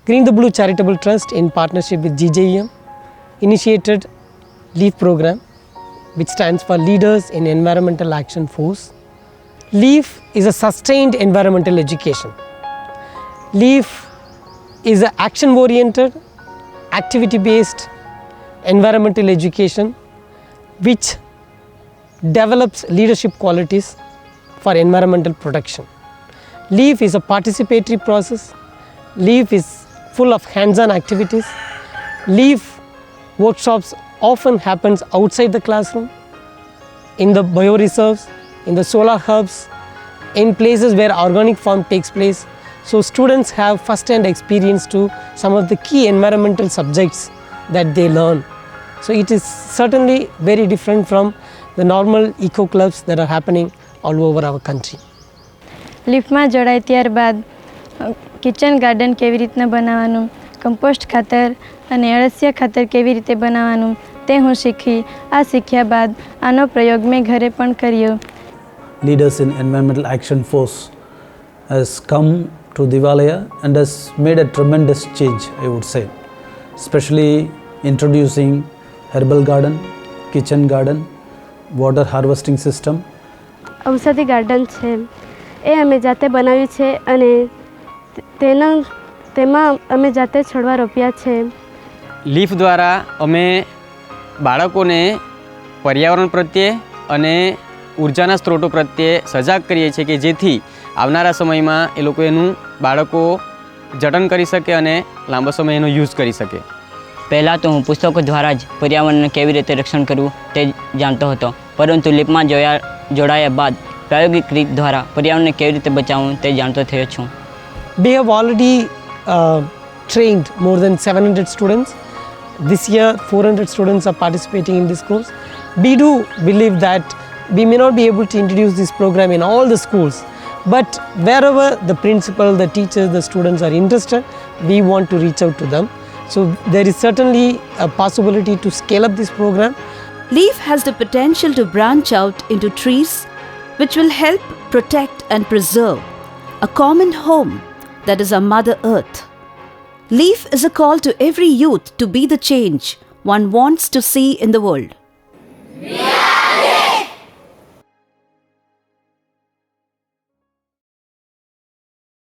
Green the Blue Charitable Trust, in partnership with GJEM, initiated LEAF program, which stands for Leaders in Environmental Action Force. LEAF is a sustained environmental education. LEAF is an action-oriented, activity-based environmental education which develops leadership qualities for environmental protection. LEAF is a participatory process. LEAF is full of hands-on activities. LEAF workshops often happens outside the classroom, in the bioreserves, in the solar hubs, in places where organic farm takes place. So students have first-hand experience to some of the key environmental subjects that they learn. So it is certainly very different from the normal eco clubs that are happening all over our country. Leaf માં જોડાય ત્યારબાદ kitchen garden કેવી રીતના બનાવવાનું, compost ખાતર અને અળસિયા ખાતર કેવી રીતે બનાવવાનું તે હું શીખી. આ શીખ્યા બાદ આનો પ્રયોગ મેં ઘરે પણ કર્યો. Leaders in Environmental Action Force has come to Devalaya and has made a tremendous change, I would say, especially introducing herbal garden, kitchen garden, water harvesting system. ઔષધિ ગાર્ડન છે એ અમે જાતે બનાવ્યું છે અને તેમાં અમે જાતે છોડવા રોપ્યા છે. લીફ દ્વારા અમે બાળકોને પર્યાવરણ પ્રત્યે અને ઉર્જાના સ્ત્રોતો પ્રત્યે સજાગ કરીએ છીએ કે જેથી આવનારા સમયમાં એ લોકો એનું બાળકો જતન કરી શકે અને લાંબો સમય એનો યુઝ કરી શકે. પહેલાં તો હું પુસ્તકો દ્વારા જ પર્યાવરણને કેવી રીતે રક્ષણ કરવું તે જાણતો હતો, પરંતુ લીફમાં જોડાયા બાદ પ્રાયોગિક રીત દ્વારા પર્યાવરણને કેવી રીતે બચાવવું તે જાણતો થયો છું. We have already trained more than 700 students. This year 400 students are participating in this course. We do believe that we may not be able to introduce this program in all the schools, but wherever the principal, the teachers, the students are interested, we want to reach out to them. So there is certainly a possibility to scale up this program. LEAF has the potential to branch out into trees which will help protect and preserve a common home that is our Mother Earth. LEAF is a call to every youth to be the change one wants to see in the world.